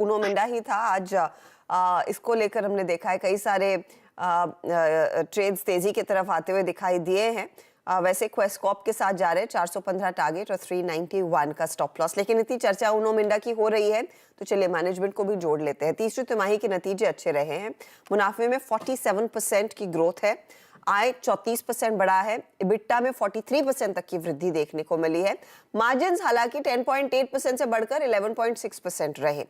उनो मिंडा ही था। आज इसको लेकर हमने देखा है कई सारे ट्रेड्स तेजी की तरफ आते हुए दिखाई दिए हैं। वैसे क्वेस्कॉप के साथ जा रहे हैं 415 टारगेट और 391 का स्टॉप लॉस, लेकिन इतनी चर्चा उनो मिंडा की हो रही है तो चलिए मैनेजमेंट को भी जोड़ लेते हैं। तीसरी तिमाही के नतीजे अच्छे रहे हैं, मुनाफे में 47% की ग्रोथ है, आय 34% बढ़ा है, इबिट्टा में 43% तक की वृद्धि देखने को मिली है। मार्जिन्स हालांकि 10.8% से बढ़कर 11.6% रहे।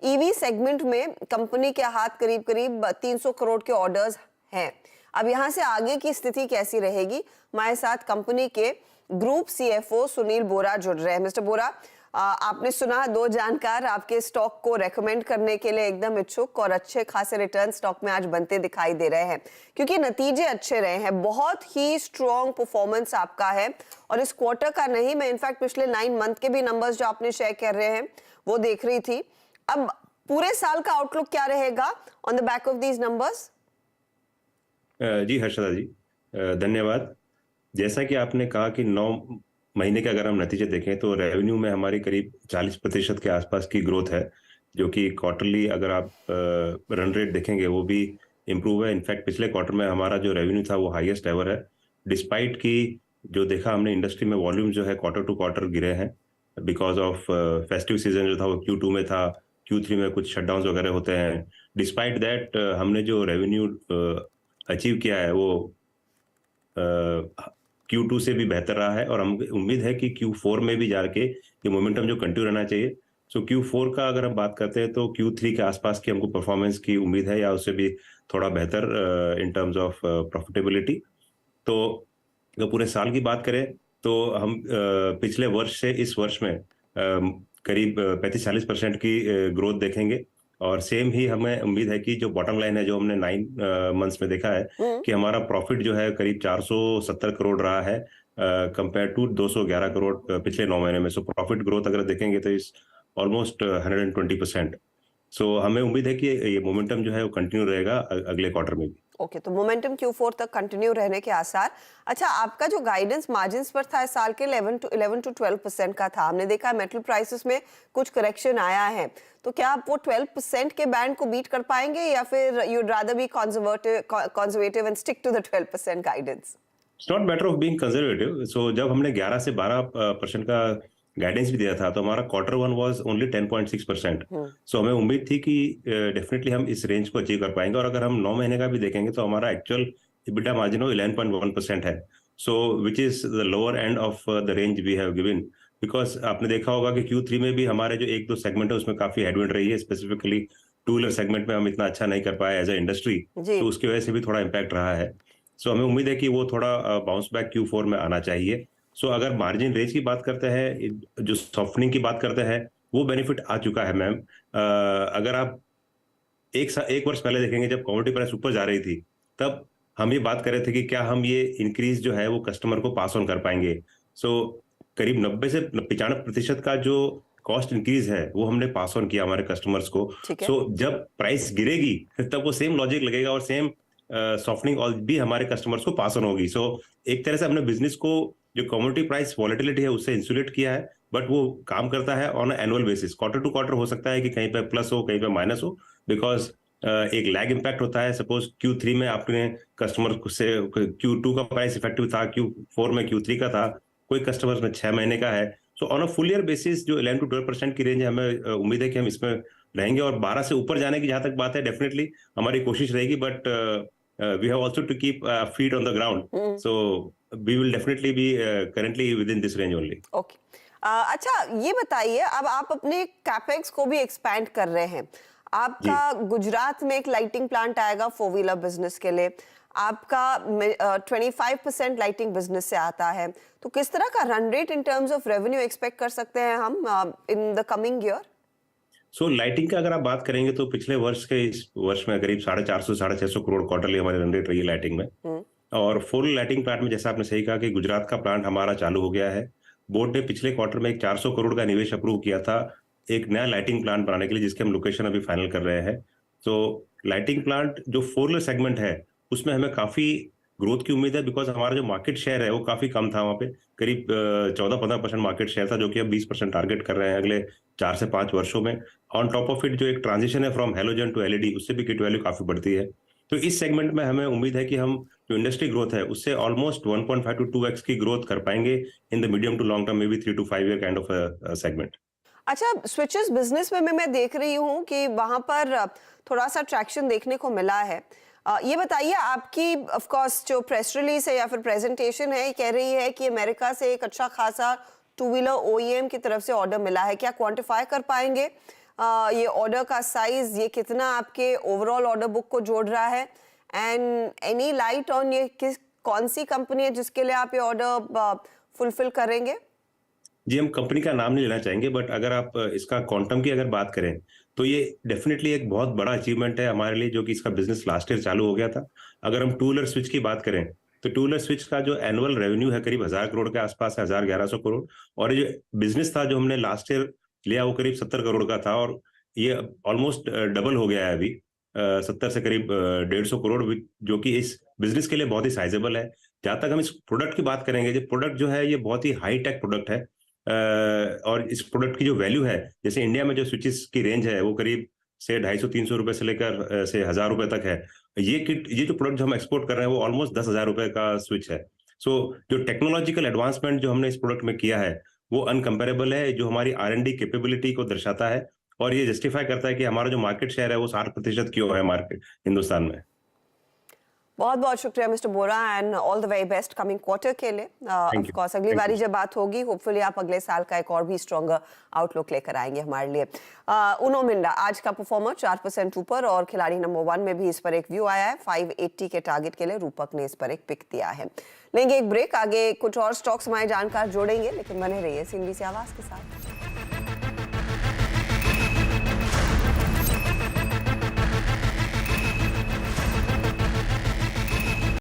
ईवी सेगमेंट में कंपनी के हाथ करीब करीब 300 करोड़ के ऑर्डर्स हैं। अब यहां से आगे की स्थिति कैसी रहेगी, हमारे साथ कंपनी के ग्रुप सीएफओ सुनील बोरा जुड़ रहे हैं। मिस्टर बोरा, आपने सुना दो जानकार आपके स्टॉक को रेकमेंड करने के लिए एकदम इच्छुक और अच्छे खासे रिटर्न स्टॉक में आज बनते दिखाई दे रहे हैं क्योंकि नतीजे अच्छे रहे हैं। बहुत ही स्ट्रॉन्ग परफॉर्मेंस आपका है और इस क्वार्टर का नहीं, मैं इनफैक्ट पिछले 9 मंथ के भी नंबर्स जो आपने शेयर कर रहे हैं वो देख रही थी। अब पूरे साल का आउटलुक क्या रहेगा on the back of these numbers? जी हर्षदा जी, धन्यवाद। जैसा कि आपने कहा कि 9 महीने के अगर हम नतीजे देखें तो रेवेन्यू में हमारी करीब 40% के आसपास की ग्रोथ है, जो कि क्वार्टरली अगर आप रन रेट देखेंगे वो भी इम्प्रूव है। इनफैक्ट पिछले क्वार्टर में हमारा जो रेवेन्यू था वो हाईएस्ट एवर है, डिस्पाइट कि जो देखा हमने इंडस्ट्री में वॉल्यूम जो है क्वार्टर टू क्वार्टर गिरे हैं बिकॉज ऑफ फेस्टिव सीजन जो था वो Q2 में था, Q3 में कुछ शटडाउन वगैरह होते हैं। डिस्पाइट दैट हमने जो रेवेन्यू अचीव किया है वो Q2 से भी बेहतर रहा है और हम उम्मीद है कि Q4 में भी जाके ये मोमेंटम जो कंटिन्यू रहना चाहिए। सो Q4 का अगर हम बात करते हैं तो Q3 के आसपास की हमको परफॉर्मेंस की उम्मीद है या उससे भी थोड़ा बेहतर इन टर्म्स ऑफ प्रॉफिटेबिलिटी। तो अगर पूरे साल की बात करें तो हम पिछले वर्ष से इस वर्ष में करीब 35-40% की ग्रोथ देखेंगे और सेम ही हमें उम्मीद है कि जो बॉटम लाइन है जो हमने 9 मंथ्स में देखा है कि हमारा प्रॉफिट जो है करीब 470 करोड़ रहा है कंपेयर टू 211 करोड़ पिछले 9 महीने में। सो प्रॉफिट ग्रोथ अगर देखेंगे तो इस ऑलमोस्ट 120%। सो हमें उम्मीद है कि ये मोमेंटम जो है वो कंटिन्यू रहेगा अगले क्वार्टर में भी। ओके, तो मोमेंटम Q4 तक कंटिन्यू रहने के आसार। अच्छा, आपका जो गाइडेंस मार्जिन्स पर था इस साल के 11 to 12% का था, हमने देखा मेटल प्राइसेस में कुछ करेक्शन आया है, तो क्या आप वो 12% के बैंड को बीट कर पाएंगे या फिर you'd rather be conservative and stick to the 12% guidance? It's not matter of being conservative. So जब हमने 11 से 12% का गाइडेंस भी दिया था तो हमारा क्वार्टर 1 वाज ओनली 10.6%। सो हमें उम्मीद थी कि डेफिनेटली हम इस रेंज को अचीव कर पाएंगे और अगर हम 9 महीने का भी देखेंगे तो हमारा एक्चुअल EBITDA मार्जिन वो 11.1% है। So which is the lower end of the range we have given, because आपने देखा होगा कि Q3 में भी हमारे जो 1-2 सेगमेंट है उसमें काफी हेडविंड रही है, स्पेसिफिकली टू व्हीलर सेगमेंट में हम इतना अच्छा नहीं कर पाए एज ए इंडस्ट्री, तो उसकी वजह से भी थोड़ा इम्पैक्ट रहा है। सो हमें उम्मीद है कि वो थोड़ा बाउंस बैक Q4 में आना चाहिए। सो अगर मार्जिन रेंज की बात करते हैं, जो सॉफ्टनिंग की बात करते हैं, वो बेनिफिट आ चुका है मैम। अगर आप एक वर्ष पहले देखेंगे जब कमोडिटी प्राइस ऊपर जा रही थी तब हम ये बात कर रहे थे कि क्या हम ये इंक्रीज जो है वो कस्टमर को पास ऑन कर पाएंगे। सो करीब 90 से 95% का जो कॉस्ट इंक्रीज है वो हमने पास ऑन किया हमारे कस्टमर्स को। सो जब प्राइस गिरेगी तब वो सेम लॉजिक लगेगा और सेम सॉफ्टनिंग और भी हमारे कस्टमर्स को पास ऑन होगी। सो एक तरह से हमने बिजनेस को जो कमोडिटी प्राइस वॉलेटिलिटी है उससे इंसुलेट किया है, बट वो काम करता है on annual basis. Quarter to quarter हो सकता है कि कहीं पे प्लस हो कहीं पे माइनस हो, बिकॉज एक लैग इम्पैक्ट होता है। सपोज Q3 में आपने कस्टमर से Q2 का प्राइस इफेक्टिव था, Q4 में Q3 का था, कोई कस्टमर में 6 महीने का है। So on a full year basis जो 11 to 12% की रेंज है, हमें उम्मीद है कि हम इसमें रहेंगे और 12 से ऊपर जाने की जहां तक बात है डेफिनेटली हमारी कोशिश रहेगी, but we have also to keep feet on the ground. So we will definitely be currently within this range only. Okay, अच्छा ये बताइए, अब आप अपने कैपेक्स को भी एक्सपैंड कर रहे हैं। आपका गुजरात में एक लाइटिंग प्लांट आएगा 4 व्हीलर बिजनेस के लिए, आपका 25% लाइटिंग बिजनेस से आता है, तो किस तरह का run rate in terms of revenue expect कर सकते हैं हम in the coming year? So lighting का अगर आप बात करेंगे तो पिछले वर्ष के इस वर्ष में करीब 450-650 करोड़ क्वार्टरली हमारी रन रेट रही है लाइटिंग में। और फुल लाइटिंग प्लांट में जैसा आपने सही कहा कि गुजरात का प्लांट हमारा चालू हो गया है। बोर्ड ने पिछले क्वार्टर में एक 400 करोड़ का निवेश अप्रूव किया था एक नया लाइटिंग प्लांट बनाने के लिए, जिसके हम लोकेशन अभी फाइनल कर रहे हैं। तो लाइटिंग प्लांट जो 4 व्हीलर सेगमेंट है उसमें हमें काफी ग्रोथ की उम्मीद है, बिकॉज हमारा जो मार्केट शेयर है वो काफी कम था वहाँ पे, करीब 14-15% मार्केट शेयर था, जो कि अब 20% टारगेट कर रहे हैं अगले 4 से 5 वर्षों में। ऑन टॉप ऑफ इट जो एक ट्रांजिशन है फ्रॉम हेलोजन टू एलईडी, उससे भी किट वैल्यू काफी बढ़ती है। तो इस सेगमेंट में हमें उम्मीद है कि हम जो इंडस्ट्री ग्रोथ है उससे ऑलमोस्ट 1.5 to 2x की ग्रोथ कर पाएंगे in the medium to long term, maybe 3 to 5 year kind of segment. अच्छा, स्विचेस बिजनेस में मैं देख रही हूँ कि वहां पर थोड़ा सा ट्रैक्शन देखने को मिला है। ये बताइए, आपकी ऑफ कोर्स जो प्रेस रिलीज है या फिर प्रेजेंटेशन है, कह रही है कि अमेरिका से एक अच्छा खासा टू व्हीलर ओईएम की तरफ से ऑर्डर मिला है। क्या क्वांटिफाई कर पाएंगे ये ऑर्डर का साइज, ये कितना आपके ओवरऑल ऑर्डर बुक को जोड़ रहा है, एंड एनी लाइट ऑन ये कौन सी कंपनी है जिसके लिए आप ये ऑर्डर फुलफिल करेंगे? जी, हम कंपनी का नाम नहीं लेना चाहेंगे, बट अगर आप इसका क्वांटम की अगर बात करें तो ये डेफिनेटली एक बहुत बड़ा अचीवमेंट है हमारे लिए, जो कि इसका बिजनेस लास्ट ईयर चालू हो गया था। अगर हम टू व्हीलर स्विच की बात करें तो टू व्हीलर स्विच का जो एनुअल रेवेन्यू है करीब 1000 करोड़ के आसपास है, 1100 करोड़। और ये जो बिजनेस था जो हमने लास्ट ईयर लिया वो करीब 70 करोड़ का था, और ये ऑलमोस्ट डबल हो गया है अभी, 70 से करीब 150 करोड़, जो कि इस बिजनेस के लिए बहुत ही साइजेबल है। जहां तक हम इस प्रोडक्ट की बात करेंगे, जो प्रोडक्ट जो है ये बहुत ही हाई टेक प्रोडक्ट है, और इस प्रोडक्ट की जो वैल्यू है, जैसे इंडिया में जो स्विचेस की रेंज है वो करीब से 250-300 रुपए से लेकर से 1000 रुपए तक है। ये जो प्रोडक्ट जो हम एक्सपोर्ट कर रहे हैं वो ऑलमोस्ट 10,000 रुपए का स्विच है। सो जो टेक्नोलॉजिकल एडवांसमेंट जो हमने इस प्रोडक्ट में किया है वो अनकंपेरेबल है, जो हमारी R&D कैपेबिलिटी को दर्शाता है, और ये जस्टिफाई करता है कि हमारा जो मार्केट शेयर है वो 60% क्यों है मार्केट हिंदुस्तान में। बहुत बहुत शुक्रिया mister Bora, and all the very best coming quarter के लिए। Thank of you. कोर्स अगली बारी जब बात होगी, होपफुली आप अगले साल का एक और भी स्ट्रॉन्गर आउटलुक लेकर आएंगे हमारे लिए। उनो मिंडा आज का परफॉर्मर 4% ऊपर, और खिलाड़ी नंबर 1 में भी इस पर एक व्यू आया है। 580 के टारगेट के लिए रूपक ने इस पर एक पिक दिया है। लेंगे एक ब्रेक, आगे कुछ और स्टॉक्स हमारे जानकार जोड़ेंगे, लेकिन बने रहिए सिंधी से आवाज के साथ।